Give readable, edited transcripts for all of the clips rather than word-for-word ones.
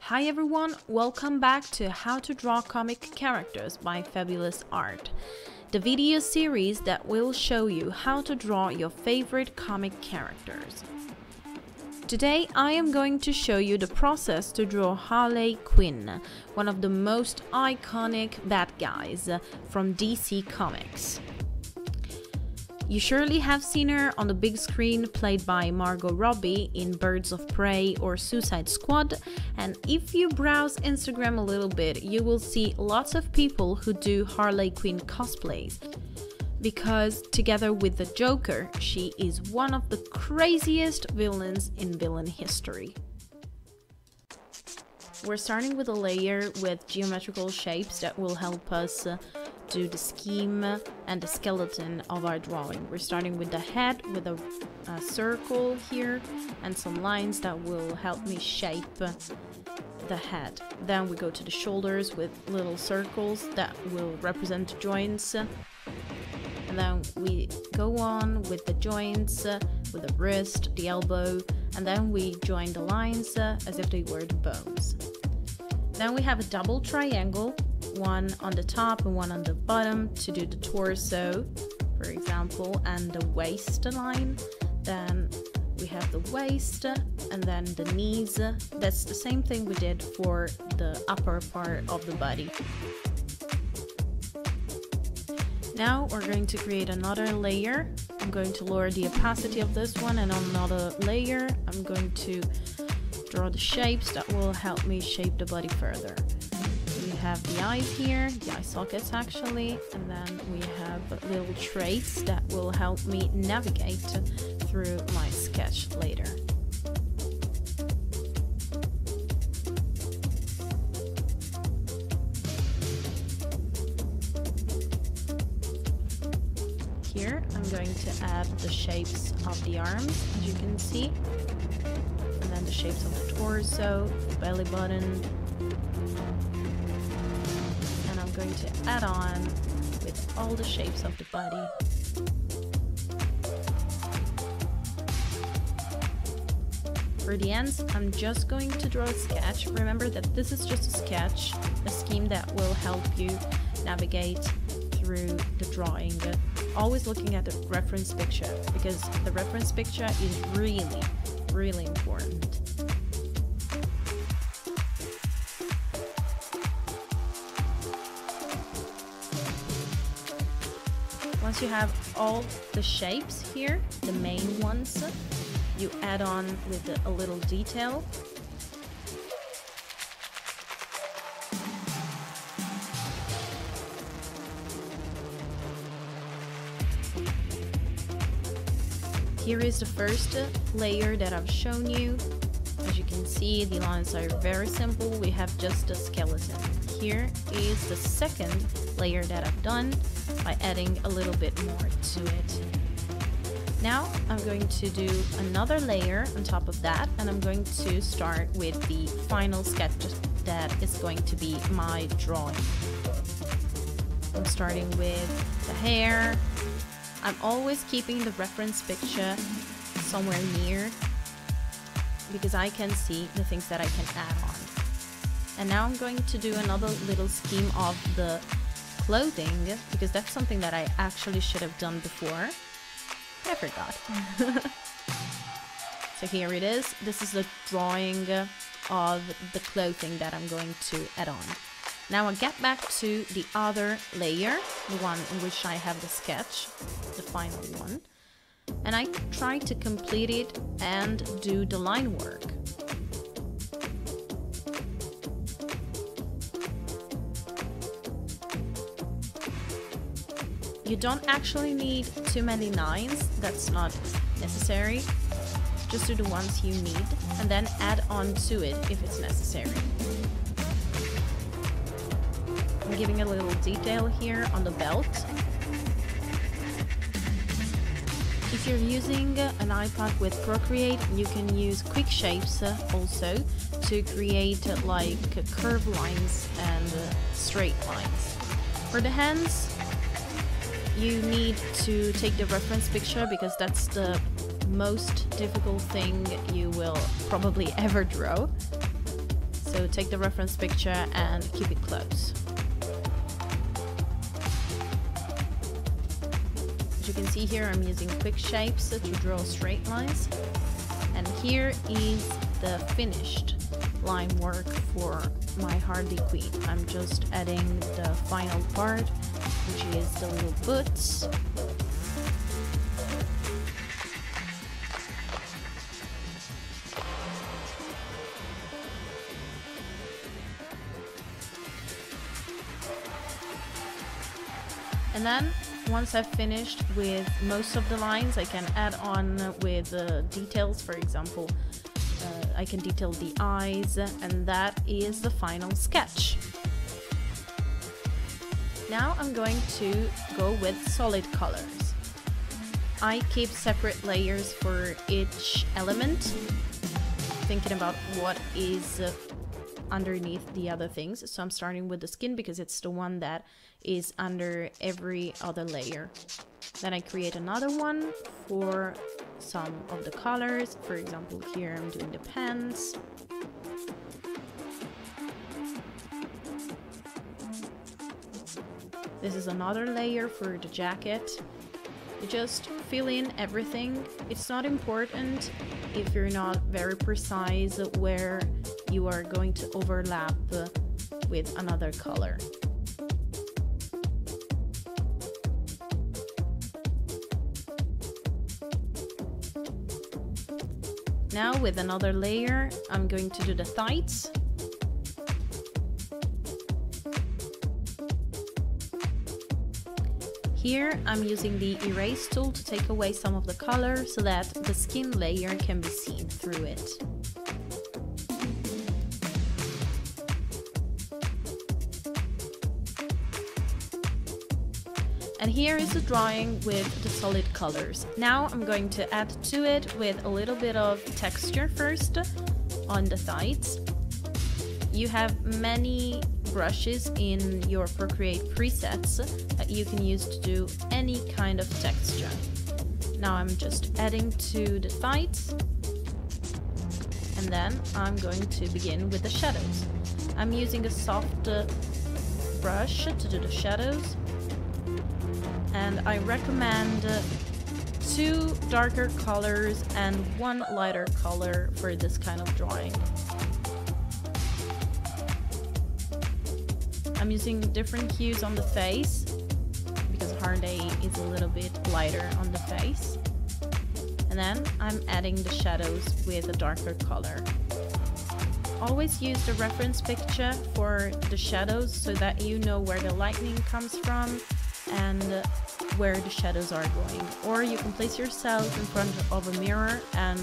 Hi everyone, welcome back to How to Draw Comic Characters by Fabulous Art, the video series that will show you how to draw your favorite comic characters. Today I am going to show you the process to draw Harley Quinn, one of the most iconic bad guys from DC Comics. You surely have seen her on the big screen played by Margot Robbie in Birds of Prey or Suicide Squad, and if you browse Instagram a little bit, you will see lots of people who do Harley Quinn cosplays, because together with the Joker, she is one of the craziest villains in villain history. We're starting with a layer with geometrical shapes that will help us do the scheme and the skeleton of our drawing. We're starting with the head with a circle here and some lines that will help me shape the head. Then we go to the shoulders with little circles that will represent the joints. And then we go on with the joints, with the wrist, the elbow, and then we join the lines as if they were the bones. Then we have a double triangle, one on the top and one on the bottom to do the torso, for example, and the waistline. Then we have the waist and then the knees. That's the same thing we did for the upper part of the body. Now we're going to create another layer. I'm going to lower the opacity of this one, and on another layer I'm going to draw the shapes that will help me shape the body further. We have the eyes here, the eye sockets actually, and then we have little traits that will help me navigate through my sketch later. Here I'm going to add the shapes of the arms, as you can see, and then the shapes of the torso, the belly button, and I'm going to add on with all the shapes of the body. For the ends, I'm just going to draw a sketch. Remember that this is just a sketch, a scheme that will help you navigate through the drawing. Always looking at the reference picture, because the reference picture is really important. Once you have all the shapes here, the main ones, you add on with a little detail. Here is the first layer that I've shown you. As you can see, the lines are very simple. We have just a skeleton. Here is the second layer that I've done by adding a little bit more to it. Now I'm going to do another layer on top of that, and I'm going to start with the final sketch that is going to be my drawing. I'm starting with the hair. I'm always keeping the reference picture somewhere near, because I can see the things that I can add on. And now I'm going to do another little scheme of the clothing, because that's something that I actually should have done before. I forgot. So here it is. This is the drawing of the clothing that I'm going to add on. Now I'll get back to the other layer, the one in which I have the sketch, the final one, and I try to complete it and do the line work. You don't actually need too many lines, that's not necessary. Just do the ones you need and then add on to it if it's necessary. I'm giving a little detail here on the belt. If you're using an iPad with Procreate, you can use quick shapes also to create like curved lines and straight lines. For the hands, you need to take the reference picture, because that's the most difficult thing you will probably ever draw. So take the reference picture and keep it close. As you can see here, I'm using quick shapes to draw straight lines. And here is the finished line work for my Harley Quinn. I'm just adding the final part, which is the little boots. And then, once I've finished with most of the lines, I can add on with details. For example, I can detail the eyes, and that is the final sketch. Now I'm going to go with solid colors. I keep separate layers for each element, thinking about what is underneath the other things. So I'm starting with the skin because it's the one that is under every other layer. Then I create another one for some of the colors. For example, here I'm doing the pants. This is another layer for the jacket. You just fill in everything. It's not important if you're not very precise where you are going to overlap with another color. Now with another layer, I'm going to do the thighs. Here I'm using the erase tool to take away some of the color so that the skin layer can be seen through it. And here is the drawing with the solid colors. Now I'm going to add to it with a little bit of texture first on the thighs. You have many brushes in your Procreate presets that you can use to do any kind of texture. Now I'm just adding to the thighs, and then I'm going to begin with the shadows. I'm using a soft brush to do the shadows, and I recommend 2 darker colors and 1 lighter color for this kind of drawing. I'm using different hues on the face because Harley is a little bit lighter on the face. And then I'm adding the shadows with a darker color. Always use the reference picture for the shadows so that you know where the lightning comes from and where the shadows are going. Or you can place yourself in front of a mirror and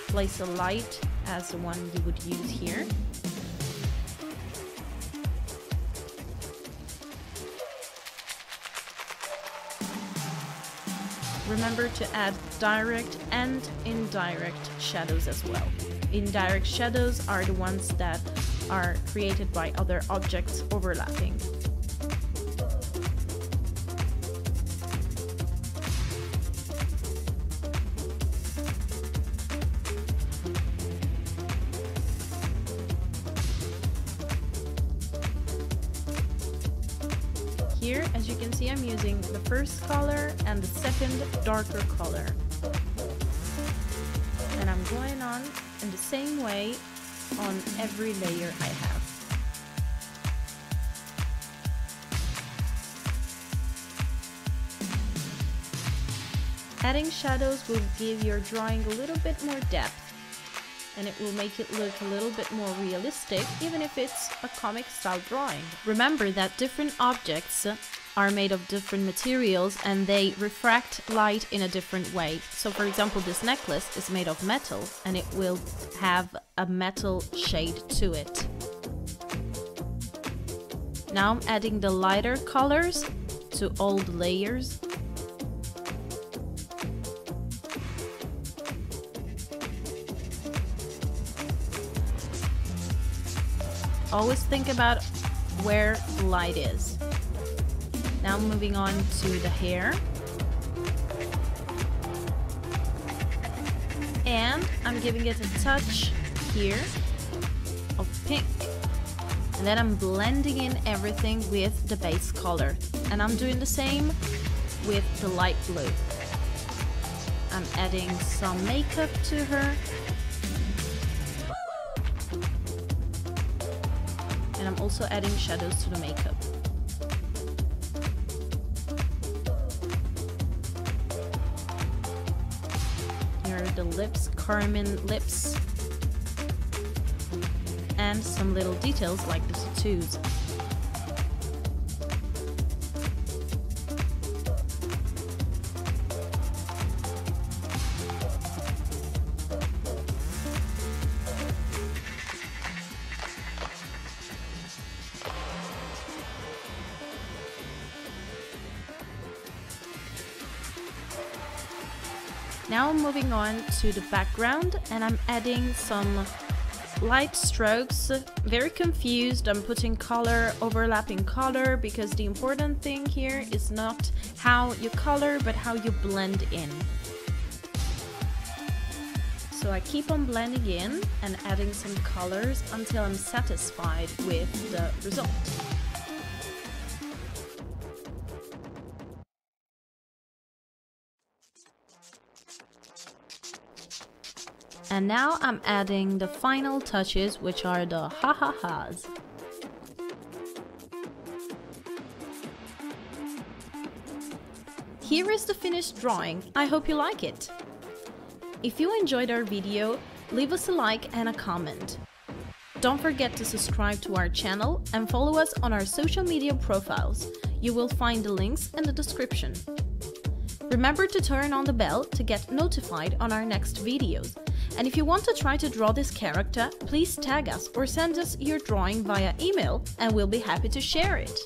place a light as the one you would use here. Remember to add direct and indirect shadows as well. Indirect shadows are the ones that are created by other objects overlapping. Here, as you can see, I'm using the first color and the second darker color. And I'm going on in the same way on every layer I have. Adding shadows will give your drawing a little bit more depth, and it will make it look a little bit more realistic, even if it's a comic style drawing. Remember that different objects are made of different materials and they refract light in a different way. So for example, this necklace is made of metal and it will have a metal shade to it. Now I'm adding the lighter colors to all the layers. Always think about where the light is. Now moving on to the hair. And I'm giving it a touch here of pink. And then I'm blending in everything with the base color. And I'm doing the same with the light blue. I'm adding some makeup to her. And I'm also adding shadows to the makeup. Here are the lips, carmine lips. And some little details like the tattoos. Now I'm moving on to the background and I'm adding some light strokes. Very confused. I'm putting color, overlapping color, because the important thing here is not how you color but how you blend in. So I keep on blending in and adding some colors until I'm satisfied with the result. And now I'm adding the final touches, which are the ha-ha-has. Here is the finished drawing. I hope you like it. If you enjoyed our video, leave us a like and a comment. Don't forget to subscribe to our channel and follow us on our social media profiles. You will find the links in the description. Remember to turn on the bell to get notified on our next videos. And if you want to try to draw this character, please tag us or send us your drawing via email and we'll be happy to share it.